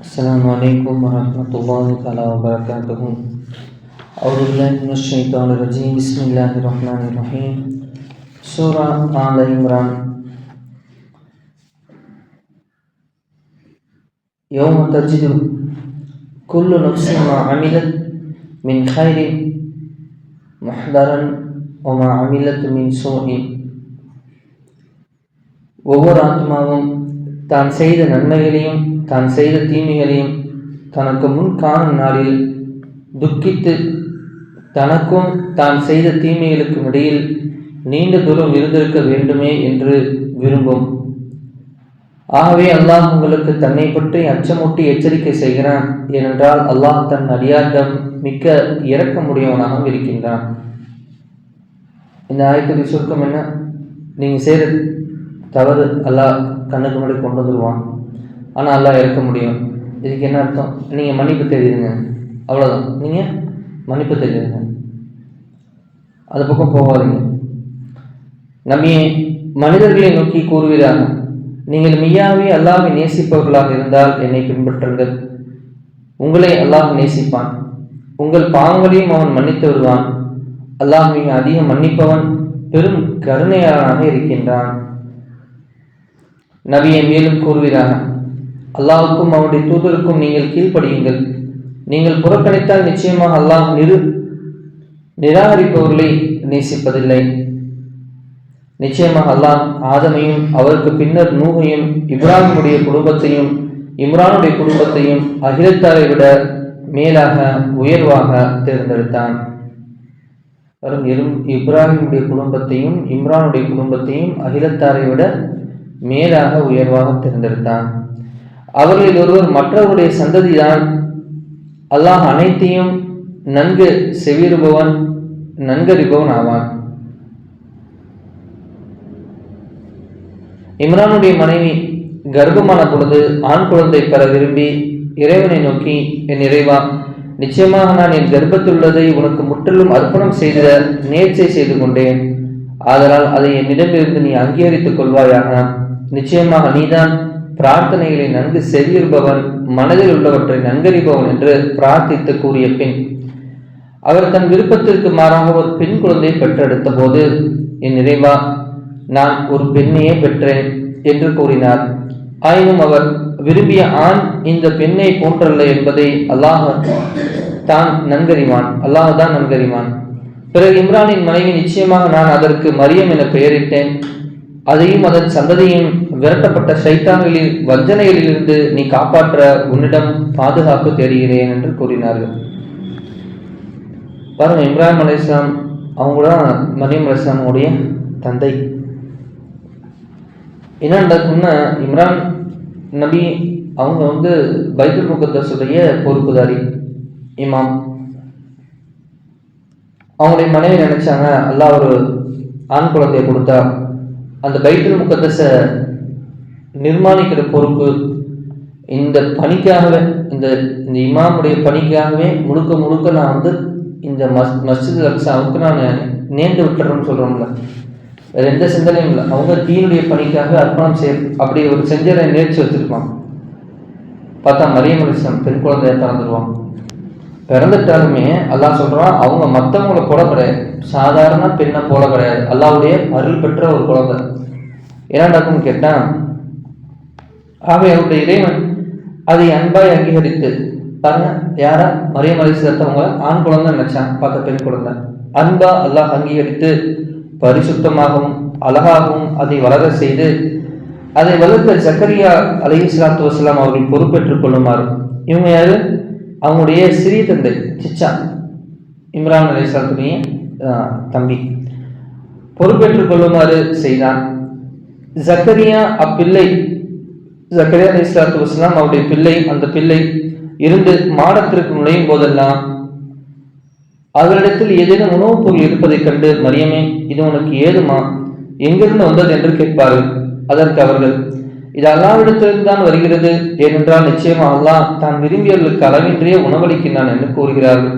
السلام عليكم ورحمة الله تعالى وبركاته. أعوذ بالله من الشيطان الرجيم. بسم الله الرحمن الرحيم. சூரா ஆல இம்ரான். يوم تجد كل نفس ما عملت من خير محضرا وما عملت من سوء. ஒவ்வொரு ஆத்மாவும் தான் செய்த நன்மைகளையும் தான் செய்த தீமைகளையும் தனக்கு முன் காணும் நாளில் துக்கித்து தனக்கும் தான் செய்த தீமைகளுக்கும் இடையில் நீண்ட தூரம் இருந்திருக்க வேண்டுமே என்று விரும்பும். ஆகவே அல்லாஹ் உங்களுக்கு தன்னை பற்றி அச்சமூட்டி எச்சரிக்கை செய்கிறான். ஏனென்றால் அல்லாஹ் தன் அடியாரிடம் மிக்க இரக்கமுடையவனாகவும் இருக்கின்றான். இந்த ஆயத்துக்கு சுருக்கம் என்ன? நீங்கள் செய்கிற தவறு அல்லாஹ் கண்ணுக்கு முன்னாடி கொண்டு வந்துடுவான். ஆனால் அல்லாஹ் இறக்க முடியும். இதுக்கு என்ன அர்த்தம்? நீங்கள் மன்னிப்பு தெரியுதுங்க, அவ்வளோதான். நீங்கள் மன்னிப்பு தெரியுதுங்க, அது பக்கம் போகாதீங்க. நபியே, மனிதர்களை நோக்கி கூறுவீராக, நீங்கள் மெய்யாவே அல்லாஹ்வை நேசிப்பவர்களாக இருந்தால் என்னை பின்பற்றுங்கள். உங்களை அல்லாஹ் நேசிப்பான், உங்கள் பாவங்களையும் அவன் மன்னித்து விடுவான். அல்லாஹ் மிக அதிகம் மன்னிப்பவன், பெரும் கருணையாளனாக இருக்கின்றான். நபியை மேலும் கூறுவீராக, அல்லாஹுக்கும் அவனுடைய தூதருக்கும் நீங்கள் கீழ்ப்படியுங்கள். நீங்கள் புறக்கணித்தால் நிச்சயமாக அல்லாஹ் நிராகரிப்பவர்களை நேசிப்பதில்லை. நிச்சயமாக அல்லாஹ் ஆதமையும் அவருக்கு பின்னர் நூகையும் இப்ராஹிமுடைய குடும்பத்தையும் இம்ரானுடைய குடும்பத்தையும் அகிலத்தாரை விட மேலாக உயர்வாக தேர்ந்தெடுத்தான். இப்ராஹிமுடைய குடும்பத்தையும் இம்ரானுடைய குடும்பத்தையும் அகிலத்தாரை விட மேலாக உயர்வாக தேர்ந்தெடுத்தான். அவர்களில் ஒருவர் மற்றவருடைய சந்ததிதான். அல்லாஹ் அனைத்தையும் நன்கு செவிறுபவன், நன்கறிபவன் ஆவான். இம்ரானுடைய மனைவி கர்ப்பமான பொழுது ஆண் குழந்தை பெற விரும்பி இறைவனை நோக்கி, என் இறைவா, நிச்சயமாக நான் என் கர்ப்பத்தில் உள்ளதை உனக்கு முற்றிலும் அர்ப்பணம் செய்த நேர்ச்சை செய்து கொண்டேன். ஆதலால் அதை என்னிடமிருந்து நீ அங்கீகரித்துக் கொள்வாயாக. நிச்சயமாக நீதான் பிரார்த்தனைகளை நன்கு செவியுறுபவன், மனதில் உள்ளவற்றை நன்கறிபவன் என்று பிரார்த்தித்து கூறிய பின் அவர் தன் விருப்பத்திற்கு மாறாக ஒரு பெண் குழந்தையை பெற்றெடுத்த போது, என் இறைவா, நான் ஒரு பெண்ணையே பெற்றேன் என்று கூறினார். ஆயினும் அவர் விரும்பிய ஆண் இந்த பெண்ணை போன்றல்ல என்பதை அல்லாஹ் தான் நன்கறிவான். பிறகு இம்ரானின் மனைவி, நிச்சயமாக நான் அதற்கு மரியம் என பெயரிட்டேன். அதையும் அதன் சந்ததியும் விரட்டப்பட்ட சைத்தான்களின் வஞ்சனைகளிலிருந்து நீ காப்பாற்ற உன்னிடம் பாதுகாப்பு தேடுகிறேன் என்று கூறினார்கள். பாருங்க, இப்ராஹிம் அலைஹிஸ்ஸலாம் அவங்க தான் மரியம் அலைஹிஸ்ஸலாமுடைய தந்தை. என்ன நடக்கும்னா, இம்ரான் நபி அவங்க பைத்துல் முகத்தஸுடைய பொறுப்புதாரி, இமாம். அவங்களுடைய மனைவி நினைச்சாங்க, அல்லாஹ் ஒரு ஆண் குழந்தையை கொடுத்தா அந்த பைத்துல் முகத்தஸை நிர்மாணிக்கிற பொறுப்பு இந்த பணிக்காகவே, இந்த இமாமுடைய பணிக்காகவே முழுக்க நான் இந்த மஸ்ஜித் அக்ஸாவுக்கு நான் நேர்ந்து விட்டுறேன்னு சொல்கிறோம்ல, வேறு எந்த சிந்தனையும் இல்லை. அவங்க தீனுடைய பணிக்காக அர்ப்பணம் அப்படி ஒரு செஞ்சரை நேர்ச்சி வச்சிருப்பான். பார்த்தா மரியம் அலைஹிஸ்ஸலாம் பெண் குழந்தைய பிறந்துருவான். பிறந்துட்டாலுமே அல்லாஹ் சொல்கிறான், அவங்க மற்றவங்களை போல கிடையாது, சாதாரண பெண்ணை போல கிடையாது, அல்லாஹ்வுடைய அருள் பெற்ற ஒரு குழந்தை. என்ன நடக்கும்னு கேட்டால், ஆகவே அவருடைய இறைவன் அதை அன்பாய் அங்கீகரித்து, பாருங்க, யாரா மரியம் அலைஹிஸ்ஸலாத்தை அவங்க ஆண் குழந்தை நினைச்சான், பார்த்த பெண் குழந்தை. அன்பா அல்லாஹ் அங்கீகரித்து பரிசுத்தமாகவும் அழகாகவும் அதை வளர செய்து அதை வளர்த்த ஜக்கரியா அலைஹிஸ்ஸலாத்து வஸ்ஸலாம் அவர்கள் பொறுப்பேற்றுக் கொள்ளுமாறு. இவங்க யாரு? அவங்களுடைய சிறிய தந்தை சிச்சா, இம்ரான் அலைஹிஸ்ஸலாத்துடைய தம்பி, பொறுப்பேற்றுக் கொள்ளுமாறு செய்தான். ஜக்கரியா அலைஹிஸ்ஸலாத்து வஸ்ஸலாம் அவருடைய பிள்ளை. அந்த பிள்ளை இருந்து மாடத்திற்கு நுழையும் போதெல்லாம் அவர்களிடத்தில் ஏதேனும் உணவுப் பொருள் இருப்பதைக் கண்டு, மரியமே, இது உனக்கு ஏதுமா, எங்கிருந்து வந்தது என்று கேட்பார்கள். அதற்கு அவர்கள், இது அல்லாஹ்விடத்திலிருந்து தான் வருகிறது, ஏனென்றால் நிச்சயமாக அல்லாஹ் தான் விரும்பியவர்களுக்கு அளவின்றியே உணவளிக்கின்றான் என்று கூறுகிறார்கள்.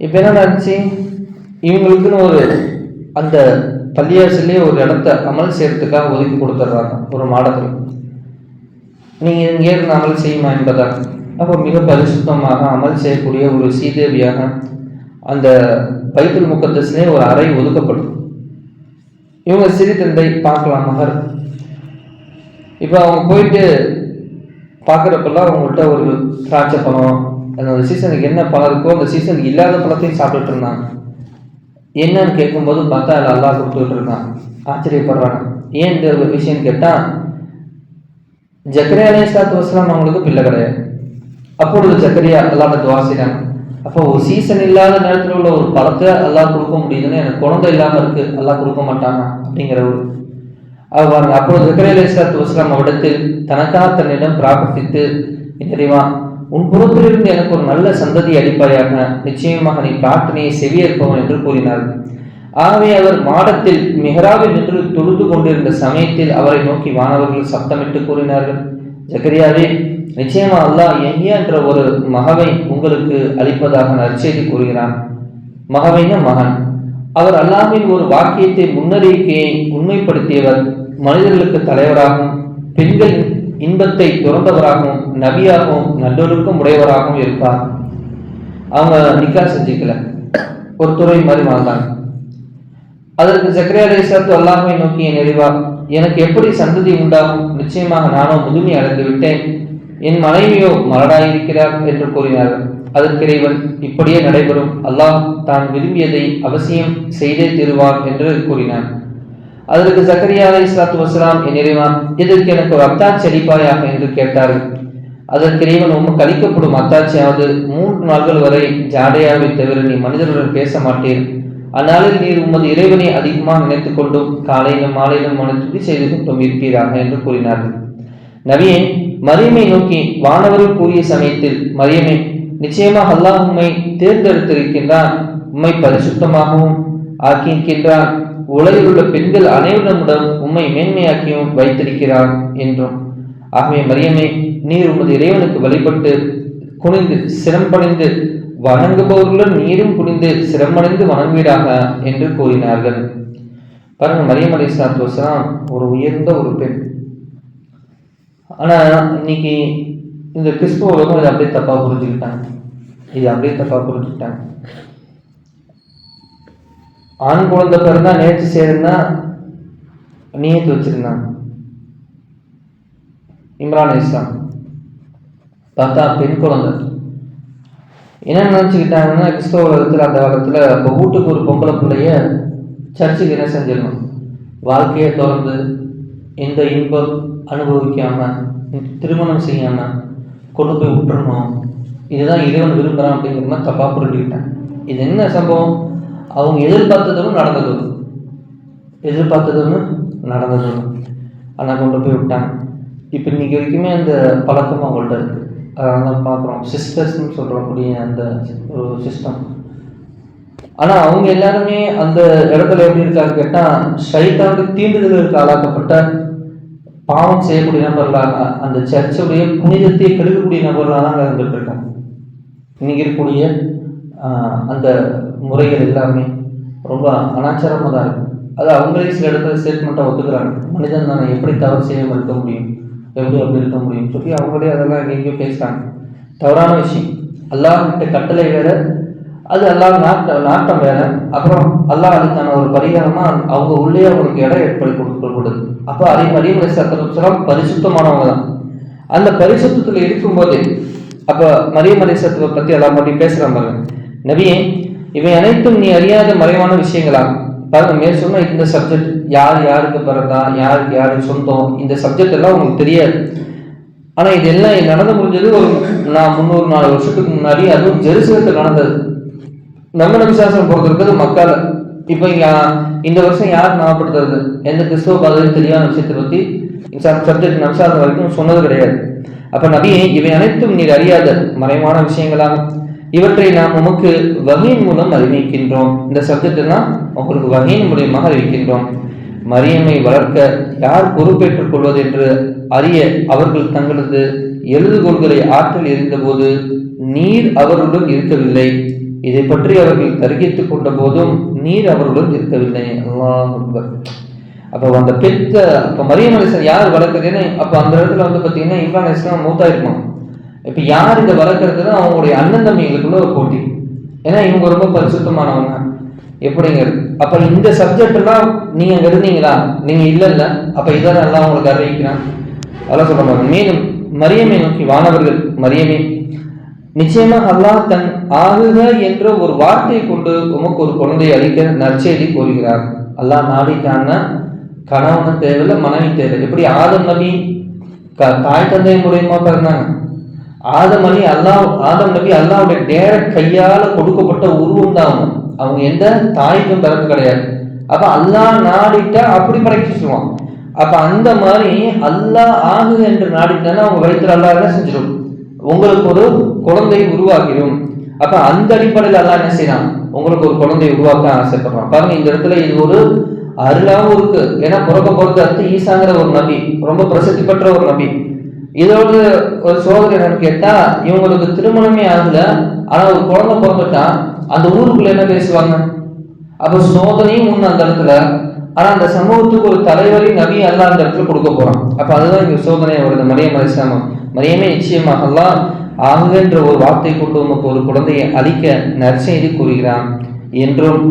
இப்போ என்ன ஆச்சு? இவங்களுக்குன்னு ஒரு அந்த பள்ளியாசிலே ஒரு இடத்த அமல் செய்யறதுக்காக ஒதுக்கி கொடுத்துட்றாங்க, ஒரு மாடத்தில். நீங்கள் இங்கே இருந்து அமல் செய்யுமா என்பதா? அப்போ மிக பரிசுத்தமாக அமல் செய்யக்கூடிய ஒரு சீதேவியாக அந்த பைத்துல் முகத்தஸ்லேயே ஒரு அறை ஒதுக்கப்படும். இவங்க சிறு தந்தை பார்க்கலாம் மகர். இப்போ அவங்க போயிட்டு பார்க்குறப்பெல்லாம் அவங்கள்ட்ட ஒரு திராட்சை பழம், அந்த சீசனுக்கு என்ன பழம் இருக்கோ அந்த சீசனுக்கு இல்லாத பழத்தையும் சாப்பிட்டுட்டு இருந்தாங்க. என்னன்னு கேட்கும்போது பார்த்தா அதில் அல்லாஹ் கொடுத்துட்டு இருக்கான். ஆச்சரியப்படுறாங்க. ஏன் இந்த ஒரு விஷயம் கேட்டால், ஜக்கரியா அலைஹிஸ்ஸலாத்து வஸ்ஸலாம் அவங்களுக்கு பிள்ளை கிடையாது. அப்பொழுது ஜக்கரியா அல்லாஹ்ட்ட துஆ செய்றாங்க. அப்போ ஒரு சீசன் இல்லாத நேரத்தில் உள்ள ஒரு பழத்தை அல்லாஹ் கொடுக்க முடியுதுன்னு, எனக்கு குழந்தை இல்லாமல் இருக்கு, அல்லாஹ் கொடுக்க மாட்டாங்க அப்படிங்கிற ஒரு பாருங்க. அப்பொழுது ஜக்கரியா அலைஹிஸ்ஸலாத்து வஸ்ஸலாம் அவரிடத்தில் தனக்காக தன்னிடம் பிரார்த்தித்து, தெரியுமா, உன் புறத்திலிருந்து எனக்கு ஒரு நல்ல சந்ததி அளிப்பாயாக, நிச்சயமாக நீ பிரார்த்தனையை செவியேற்பவன் என்று கூறினார். ஆகவே அவர் மாடத்தில் மிஹராபில் நின்று தொழுது கொண்டிருந்த சமயத்தில் அவரை நோக்கி வானவர்கள் சப்தமிட்டு கூறினார்கள், ஜக்கரியாவே, நிச்சயமா அல்லாஹ் யஹ்யா என்ற ஒரு மகவை உங்களுக்கு அளிப்பதாக நற்செய்தி கூறுகிறான். மகவைன மகன். அவர் அல்லாஹ்வின் ஒரு வாக்கியத்தை முன்னறிக்கையை உண்மைப்படுத்தியவர், மனிதர்களுக்கு தலைவராகவும் பெண்கள் இன்பத்தை துறந்தவராகவும் நபியாகவும் நல்லொழுக்கம் உடையவராகவும் இருப்பார். அவங்க நிக்கா செஞ்சுக்கல, ஒரு துறை மாதிரி வாழ்ந்தாங்க. அதற்கு ஜக்கரியா அலைஹிஸ்ஸலாத்து அல்லாஹ்வை நோக்கி, என் இறைவா, எனக்கு எப்படி சந்ததி உண்டாகும்? நிச்சயமாக நானோ முதுமை அடைந்து விட்டேன், என் மனைவியோ மலடாயிருக்கிறார் என்று கூறினார்கள். அதற்கு இறைவன், இப்படியே நடைபெறும், அல்லாஹ் தான் விரும்பியதை அவசியம் செய்தே தருவார் என்று கூறினார். அதற்கு ஜக்கரியா அலைஹிஸ்ஸலாத்து வஸ்ஸலாம், என் இறைவா, இதற்கு எனக்கு ஒரு அத்தாட்சி அளிப்பாயாக என்று கேட்டார்கள். அதற்கு இறைவன், உமக்கு அளிக்கப்படும் அத்தாட்சியாவது 3 நாட்கள் வரை ஜாடையாவை தவிர நீ மனிதர்களுடன் பேச மாட்டீர். அந்நாளில் நீர் உமது இறைவனை அதிகமாக நினைத்துக் கொண்டும் காலையிலும் மாலையிலும் மன துதி செய்து கொண்டும் இருப்பீராக என்று கூறினார்கள். நபியே, மரியமை நோக்கி வானவர்கள் கூறிய சமயத்தில், மரியமே, நிச்சயமாக அல்லாஹ் உம்மை தேர்ந்தெடுத்திருக்கின்றான், உம்மை பரிசுத்தமாகவும் ஆக்கியிருக்கின்றான், உலகில் உள்ள பெண்கள் அனைவரிடமுடன் உம்மை மேன்மையாக்கியும் வைத்திருக்கிறான் என்றும். ஆகவே மரியமே, நீர் உமது இறைவனுக்கு வழிபட்டு குனிந்து சிரம்படைந்து வணங்குபவர்களுடன் நீரும் குனிந்து சிரமடைந்து வணங்குவீராக என்று கூறினார்கள். பாருங்க, மரியம் அலைஹிஸ்ஸலாத்து வஸ்ஸலாம் ஒரு உயர்ந்த ஒரு பெண். ஆனா இன்னைக்கு இந்த கிறிஸ்துவ உலகம் இதை அப்படியே தப்பா புரிஞ்சுக்கிட்டாங்க. ஆண் குழந்தை பிறந்தா நேற்று சேர்ந்தா நியத்து வச்சிருந்தாங்க. இம்ரான் அலைஹிஸ்ஸலாம் பார்த்தா பெண் குழந்தை. என்ன நினச்சிக்கிட்டாங்கன்னா, கிறிஸ்தவ உலகத்தில் அந்த காலத்தில் இப்போ வீட்டுக்கு ஒரு பொம்பளை பிள்ளைய சர்ச்சுக்கு என்ன செஞ்சிடணும், வாழ்க்கையை திறந்து எந்த இன்பம் அனுபவிக்காமல் திருமணம் செய்யாமல் கொண்டு போய் விட்டுறணும், இதுதான் இறைவன் விரும்புகிறான் அப்படிங்கிற மாதிரி தப்பாக புரிஞ்சுக்கிட்டாங்க. இது என்ன சம்பவம்? அவங்க எதிர்பார்த்ததும் நடந்ததும் ஆனால் கொண்டு போய் விட்டாங்க. இப்போ இன்னைக்கு வரைக்குமே அந்த பழக்கம் அவங்கள்ட்ட இருக்குது. அதனால பார்க்குறோம், சிஸ்டர்ஸ்ன்னு சொல்லக்கூடிய அந்த ஒரு சிஸ்டம். ஆனால் அவங்க எல்லாருமே அந்த இடத்துல எப்படி இருக்காங்க கேட்டால், ஷைத்தானுக்கு தீண்டுதலுக்கு ஆளாக்கப்பட்ட பாவம் செய்யக்கூடிய நபர்களாக, அந்த சர்ச்சுடைய புனிதத்தை கெடுக்கக்கூடிய நபர்களாக தான் இருந்துட்டு இருக்காங்க. இன்னைக்கு இருக்கக்கூடிய அந்த முறைகள் எல்லாமே ரொம்ப அனாச்சாரமாக தான் இருக்கு. அது அவங்களே சில இடத்துல ஸ்டேட்மெண்ட்டாக ஒத்துக்கிறாங்க, மனிதன் தானே, எப்படி தவறு செய்யாமல் இருக்க முடியும், எப்படி அப்படி இருக்க முடியும் சொல்லி அவங்களே அதெல்லாம் எங்கேயோ பேசுகிறாங்க. தவறான விஷயம். அல்லாஹ் விட்ட கட்டளை வேற, அது அல்லாஹ் நாட்டம் வேற. அப்புறம் அல்லாஹ் அதுக்கான ஒரு பரிகாரமாக அவங்க உள்ளே அவங்களுக்கு இடம் ஏற்படுத்தி கொடுக்கப்படுது. அப்போ அதே மரியம் அலைஹிஸ்ஸலாம் பரிசுத்தமானவங்க தான். அந்த பரிசுத்தத்தில் இருக்கும்போது அப்போ மரியம் அலைஹிஸ்ஸலாத்தை பற்றி எல்லாம் மட்டும் பேசுகிற பாருங்க, நபியே, இவை அனைத்தும் நீ அறியாத மறைவான விஷயங்களாகும். பாருங்க, மேல் சொன்ன இந்த சப்ஜெக்ட், யார் யாருக்கு பிறந்தா, யாருக்கு யாரு சொந்தம், இந்த சப்ஜெக்ட் எல்லாம் உங்களுக்கு தெரியாது. ஆனா இதெல்லாம் நடந்து முடிஞ்சது ஒரு 300-400 வருஷத்துக்கு முன்னாடி. அதுவும் ஜெருசலத்தில் நடந்தது. நம்ம நபிசாசனம் பொறுத்த இருக்கிறது மக்கால. இப்போ இங்க இந்த வருஷம் யார் ஞாபகப்படுத்துறது? எந்த கிறிஸ்தவ பாதையும் தெளிவான விஷயத்தை பற்றி சப்ஜெக்ட் நபிசாசனம் வரைக்கும் சொன்னது கிடையாது. அப்ப நபியே, இவை அனைத்தும் நீர் அறியாத மறைவான விஷயங்களாகும். இவற்றை நாம் உமக்கு வகையின் மூலம் அறிவிக்கின்றோம். இந்த சப்ஜெக்ட் எல்லாம் உங்களுக்கு வகையின் மூலியமாக அறிவிக்கின்றோம். மரியமை வளர்க்க யார் பொறுப்பேற்றுக் கொள்வது என்று அறிய அவர்கள் தங்களது எழுதுகோள்களை ஆற்றல் இருந்தபோது நீர் அவர்களுடன் இருக்கவில்லை. இதை பற்றி அவர்கள் தர்கித்துக் கொண்ட போதும் நீர் அவர்களுடன் இருக்கவில்லை. அல்லாஹ் அக்பர். அப்போ அந்த அப்போ மரியம் அலைஹிஸ்ஸலாம் யார் வளர்க்குறதுன்னு, அப்போ அந்த இடத்துல வந்து பார்த்தீங்கன்னா இம்ரான் அலைஹிஸ்ஸலாம் மூத்தா இருக்கும். இப்போ யார் இதை வளர்க்குறதுன்னு அவங்களுடைய அண்ணன் தம்பிங்களுக்குள்ள ஒரு போட்டி. ஏன்னா இவங்க ரொம்ப பரிசுத்தமானவங்க எப்படிங்கிறது. அப்போ இந்த சப்ஜெக்ட் எல்லாம் நீங்க எழுதினீங்களா? நீங்க இல்லை. அப்போ இதான் நல்லா அவங்களுக்கு அறிவிக்கிறான். அதெல்லாம் சொல்றாங்க. மேலும் மரியமை நோக்கி வானவர்கள், மரியமே, நிச்சயமாக அல்லாஹ் தன் ஆகுக என்ற ஒரு வார்த்தையை கொண்டு உமக்கு ஒரு குழந்தையை அளிக்க நற்செய்தி கூறுகிறார். அல்லாஹ் நாடிட்டான்னா கணவன் தேவையில்லை, மனைவி தேவை. எப்படி ஆதம் நபி தாய் தந்தை மூலியமா பிறந்தாங்க. ஆதம் நபி அல்லாஹ்வுடைய டைரக்ட் கையால கொடுக்கப்பட்ட உருவம் தான் அவங்க எந்த தாய்க்கும் பிறப்பு கிடையாது. அப்ப அல்லாஹ் நாடிட்டா அப்படி படைக்க சொல்லுவான். அப்ப அந்த மாதிரி அல்லாஹ் ஆகுது என்று நாடிட்டானா அவங்க வயிற்றுல அல்லாஹ் என்ன செஞ்சிடும், உங்களுக்கு ஒரு குழந்தை உருவாகிடும். அப்ப அந்த அடிப்படையில் அல்லாஹ் என்ன செய்யலாம், உங்களுக்கு ஒரு குழந்தை உருவாக்க ஆசைப்படுறான். பாருங்க, இந்த இடத்துல இது ஒரு அருளாவும் இருக்கு. ஏன்னா பிறக்க போறது அடுத்து ஈசாங்கிற ஒரு நபி, ரொம்ப பிரசித்தி பெற்ற ஒரு நபி. இதோட ஒரு சோதனை என்னன்னு கேட்டா, இவங்களுக்கு திருமணமே ஆகல, ஆனா ஒரு குழந்தை பிறந்துட்டா அந்த ஊருக்குள்ள என்ன பேசுவாங்க. அப்ப சோதனையும் முன்ன அந்த இடத்துல, ஆனா அந்த சமூகத்துக்கு ஒரு தலைவரி நபி அல்லாஹ் அந்த இடத்துல கொடுக்க போறான். அப்ப அதுதான் இங்க சோதனை வருது. மரியம் அலைஹிஸ்ஸலாம், மரியமே, நிச்சயமாக அல்லாஹ் ஆகுகின்ற ஒரு வார்த்தை கொண்டு உமக்கு ஒரு குழந்தையை அளிக்க நற்செய்தி கூறுகிறான் என்றும்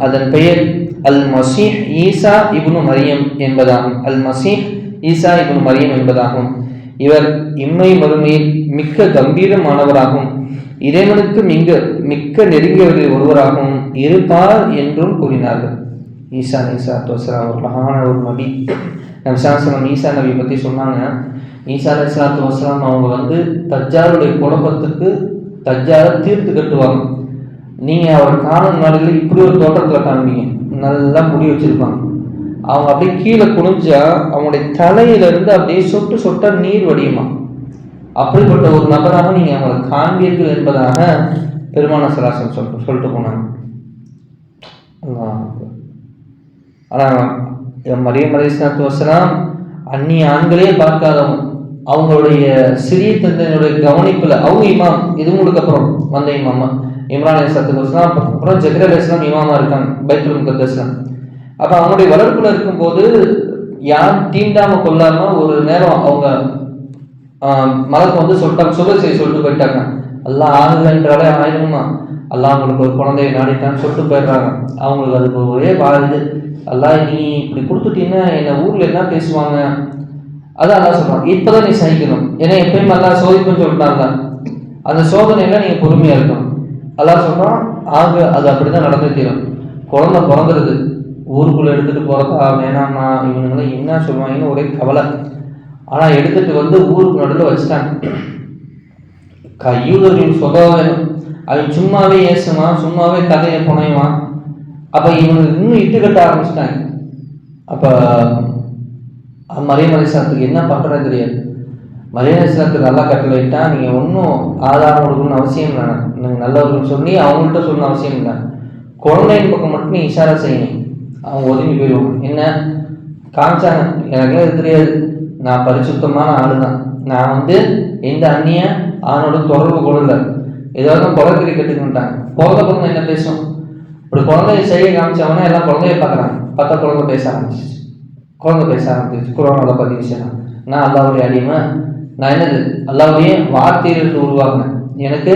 அதன் பெயர் அல் மசீஹ் ஈசா இப்னு மரியம் என்பதாகும். அல் மசீஹ் ஈசா இப்னு மரியம் என்பதாகும். இவர் இம்மை மறுமையில் மிக்க கம்பீரமானவராகவும் இறைவனுக்கு மிக்க நெருங்கியவர்களில் ஒருவராகவும் இருப்பார் என்றும் கூறினார்கள். ஈசா அலைஹிஸ்ஸலாம் ஒரு மகான ஒரு நபி. நபிசாசனம் ஈசா நபி பற்றி சொன்னாங்க. ஈசா அலைஹிஸ்ஸலாம் அவங்க வந்து தஜ்ஜாலுடைய குழப்பத்துக்கு தஜ்ஜாலை தீர்த்து கட்டுவாங்க. நீங்கள் அவர் காணும் நாளில் இப்படி ஒரு தோட்டத்தில் காணுவீங்க. நல்லா முடி வச்சிருப்பாங்க. அவங்க அப்படியே கீழே குனிஞ்சா அவங்களுடைய தலையிலிருந்து அப்படியே சொட்டு சொட்ட நீர் வடியுமா. அப்படிப்பட்ட ஒரு நபராக நீங்கள் அவங்களை காண்பீர்கள் என்பதாக பெருமான சலாசன் சொல்லிட்டு போனாங்க. ஆனால் மரியம் அலைஹிஸ்ஸலாம் அந்நிய ஆண்களே பார்க்காதவங்க. அவங்களுடைய சிறிய தந்தையினுடைய கவனிப்புல அவங்க இமாம், இதுங்களுக்கு அப்புறம் வந்த இமாமா இம்ரான் அலைஹிஸ்ஸலாம், அப்புறம் ஜக்ரீல் அலைஹிஸ்ஸலாம் இமாமா இருக்காங்க பைத்துல் முகத்தஸ்ல. அப்ப அவங்களுடைய வளர்ப்புல இருக்கும்போது யாரும் தீண்டாம கொள்ளாம ஒரு நேரம் அவங்க மலக்கு வந்து சொல்லிட்டாங்க, சுப செய்ய சொல்லிட்டு போயிட்டாங்க. அல்லாஹ் ஆகுதுன்றாலே ஆயிரமா அல்லாஹ் அவங்களுக்கு ஒரு குழந்தைய நாடிட்டான்னு சொல்லிட்டு போயிடுறாங்க. அவங்களுக்கு அதுக்கு ஒரே வாழுது. அல்லாஹ் நீ இப்படி கொடுத்துட்டீங்கன்னா என்ன ஊர்ல என்ன பேசுவாங்க. அதான் அல்லாஹ் சொல்றான், இப்பதான் நீ சகிக்கணும். ஏன்னா எப்பயுமே அல்லாஹ் சோதிப்புன்னு சொல்லிட்டாங்க. அந்த சோதனையில நீங்க பொறுமையா இருக்கணும். அல்லாஹ் சொல்றான், அது அப்படிதான் நடந்து தீரும். குழந்தை பிறந்துருது, ஊருக்குள்ள எடுத்துட்டு போறதா வேணாம்னா இவனுங்களாம் என்ன சொல்லுவாங்கன்னு ஒரே கவலை. ஆனா எடுத்துட்டு வந்து ஊருக்கு நடுவில் வச்சுட்டாங்க. யூதர்களின் சுபாவம், அவன் சும்மாவே ஏசுவான், சும்மாவே கதையை புனைவான். அப்ப இவனுக்கு இன்னும் இட்டு கட்ட ஆரம்பிச்சிட்டாங்க. அப்ப மரியம் அலைஹிஸ்ஸலாத்துக்கு என்ன பண்றதுன்னு தெரியாது. மரியம் அலைஹிஸ்ஸலாத்துக்கு நல்லா கட்டளையிட்டா, நீங்க ஒன்றும் ஆதாரம் கொடுக்கணும்னு அவசியம் இல்லை. நீங்க நல்லவர்கள் சொல்லி அவங்கள்ட்ட சொல்லணும் அவசியம் இல்லை. குழந்தையின் பக்கம் மட்டும் நீ இஷாரா செய்யணும். அவங்க ஒதுங்கி போயிடுவாங்க. என்ன காமிச்சாங்க, எனக்குலாம் இது தெரியாது, நான் பரிசுத்தமான ஆளு தான், நான் வந்து எந்த அந்நிய ஆணோட தொடர்பு கொள்ளல, ஏதாவது குழந்தை கட்டுக்கிட்டாங்க. குழந்தை பொண்ணு என்ன பேசும். இப்படி குழந்தைய செய்ய காமிச்சவனா எல்லாம் குழந்தைய பார்க்குறாங்க. பார்த்தா குழந்தை பேச ஆரம்பிச்சிச்சு. குரானில் பதிவு செய்யலாம், நான் அல்லாஹ்வுடைய அடிமை, நான் என்னது அல்லாஹ்வுடைய வார்த்தையிலிருந்து உருவாக்குனேன், எனக்கு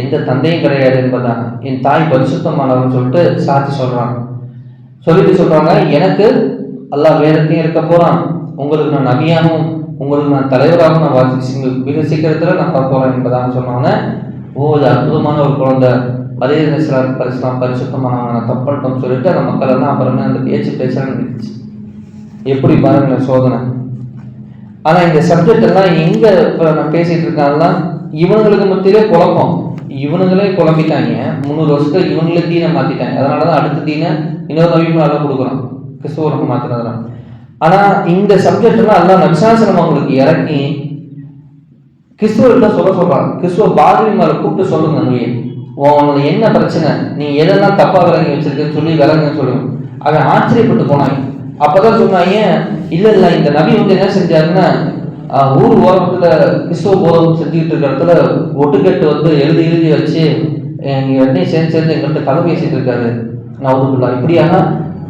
எந்த தந்தையும் கிடையாது என்பதாக, என் தாய் பரிசுத்தமானவன்னு சொல்லிட்டு சாட்சி சொல்றாங்க. சொல்றாங்க, எனக்கு அல்லாஹ் வேதத்தையும் இருக்க போறான், உங்களுக்கு நான் நபியாகவும் உங்களுக்கு நான் தலைவராகவும் நான் மிக சீக்கிரத்தில் நான் பார்க்க போறேன் என்பதாக சொன்னாங்க. இது அற்புதமான ஒரு குழந்தை, மரியம் அலைஹிஸ்ஸலாம் பரிசுத்தமானவங்க, நான் தப்பட்டோம்னு சொல்லிட்டு அந்த மக்கள் எல்லாம் அப்புறமே அந்த பேச்சான்னு இருந்துச்சு. எப்படி பாருங்க சோதனை. ஆனா இந்த சப்ஜெக்ட் எல்லாம் எங்க இப்ப நான் பேசிட்டு இருக்காங்கன்னா, இவனுங்களுக்கு மத்தியிலே குழப்பம், இவனுங்களே குழம்பிட்டாங்க. 300 வருஷத்துல இவங்களே தீனை மாத்திட்டாங்க. அதனாலதான் அடுத்த தீனை இன்னொரு நபிமாரெல்லாம் கொடுக்குறோம், கிறிஸ்துவருக்கு மாத்தினதுலாம். ஆனா இந்த சப்ஜெக்ட் எல்லாம் எல்லாம் நபிசாசனம் அவங்களுக்கு இறக்கி கிறிஸ்துவர்கிட்ட சொல்றாங்க. கிறிஸ்துவ பாதிரி மேல கூப்பிட்டு சொல்லுங்க, நபியே உனக்கு என்ன பிரச்சனை, நீ எதெல்லாம் தப்பா விளங்கி வச்சிருக்கன்னு சொல்லி விளங்குன்னு சொல்லுங்க. அவன் ஆச்சரியப்பட்டு போனாங்க. அப்பதான் சொன்னாங்க, இல்ல இந்த நபி வந்து என்ன செஞ்சாருன்னா, ஊர் ஓரத்துல கிறிஸ்துவ போதம் செஞ்சுக்கிட்டு இருக்கிற இடத்துல ஒட்டுக்கட்டு வந்து எழுதி வச்சு எண்ணெய் சேர்ந்து எங்கள்கிட்ட கதை பேசிட்டு இருக்காரு. நான் இப்படியாக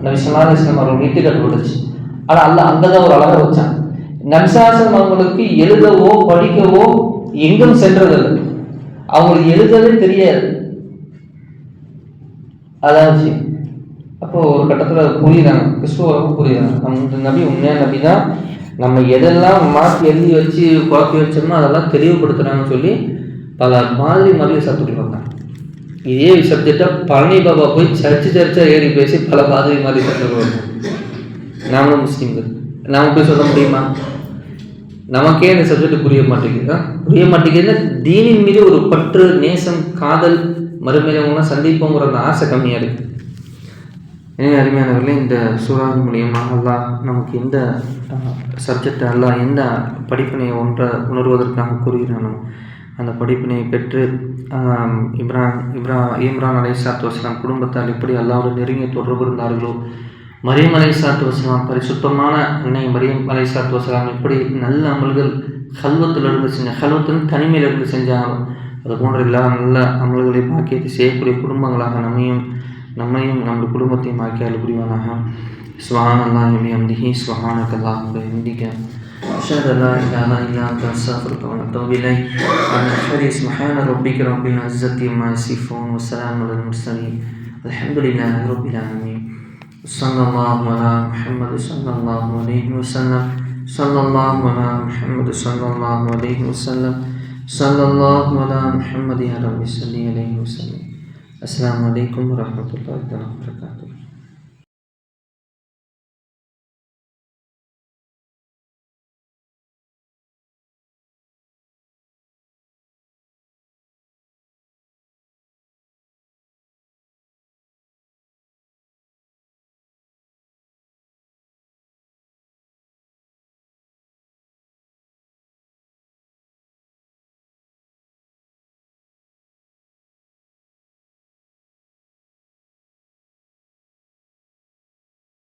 நபி ஸல்லல்லாஹு அலைஹி வஸல்லம் அவர்கள் இட்டு கட்டுப்பட்டுச்சு. ஆனால் அல்ல அங்கதான் ஒரு அழகை வச்சான். நபிசாசம் அவங்களுக்கு எழுதவோ படிக்கவோ எங்கும் சென்றதில்லை, அவங்களுக்கு எழுதவே தெரியாது. அதான் விஷயம். அப்போ ஒரு கட்டத்தில் புரியுறாங்க, கிறிஸ்துவ புரியுறாங்க, நம்ம நபி உண்மையான நபி தான், நம்ம எதெல்லாம் மாற்றி எழுதி வச்சு குழப்பி வச்சோம்னா அதெல்லாம் தெளிவுபடுத்துறாங்கன்னு சொல்லி பல மாதிரி சத்துட்டு வந்தாங்க. இதே சப்ஜெக்டை பழனி பாபா போய் சர்ச்சா ஏறி பேசி பல மாதிரி சத்துட்டு வந்தாங்க. நாமளும் முஸ்லீம்கள், நாம போய் சொல்ல முடியுமா? நமக்கே இந்த சப்ஜெக்ட் புரிய மாட்டேங்குதுன்னா தீனின் மீது ஒரு பற்று, நேசம், காதல், மறுமையிலவங்களாம் சந்திப்போங்கிற அந்த ஆசை கம்மியாக இருக்குது. எனவே அருமையானவர்களே, இந்த சூறாவின் மூலியமாக அல்லாஹ் நமக்கு எந்த சப்ஜெக்ட் அல்லாஹ் எந்த படிப்பினை உணர்வதற்காக கூறுகிறானோ அந்த படிப்பினை பெற்று இம்ரான் அலைஹிஸ்ஸலாத்து வஸ்ஸலாம் குடும்பத்தால் எப்படி அல்லாஹ்வுடன் நெருங்கிய தொடர்பு இருந்தார்களோ, மரியம் அலைஹிஸ்ஸலாத்து வஸ்ஸலாம் பரிசுத்தமான அன்னை மரியம் அலைஹிஸ்ஸலாத்து வஸ்ஸலாம் எப்படி நல்ல அமல்கள் ஹல்வத்திலிருந்து தனிமையிலிருந்து செஞ்சாங்களோ அது போன்ற எல்லா நல்ல அமல்களை பாக்கியத்தை செய்யக்கூடிய குடும்பங்களாக நம்மையும் நம்முடைய குடும்பத்தையும் ஆக்கி அருள் புரிவானாக. சுப்ஹானல்லாஹி வ பிஹம்திஹி சுப்ஹானக்கல்லாஹும்ம வ பிஹம்திக அஷ்ஹது அல்லா இலாஹா இல்லா அன்த அஸ்தக்ஃபிருக வ அத்தூபு இலைக். சுப்ஹான ரப்பிக ரப்பில் இஸ்ஸத்தி அம்மா யசிஃபூன் வ ஸலாமுன் அலல் முர்ஸலீன் வல்ஹம்துலில்லாஹி ரப்பில் ஆலமீன். ஸல்லல்லாஹு அலா முஹம்மது ஸல்லல்லாஹு அலைஹி வஸல்லம். ஸல்லல்லாஹு அலா முஹம்மது ஸல்லல்லாஹு அலைஹி வஸல்லம். ஸல்லல்லாஹு அலா முஹம்மது யா ரப்பி ஸல்லி அலைஹி வஸல்லம். அஸ்ஸலாமு அலைக்கும் வரஹ்மத்துல்லாஹி வபரகாத்துஹு.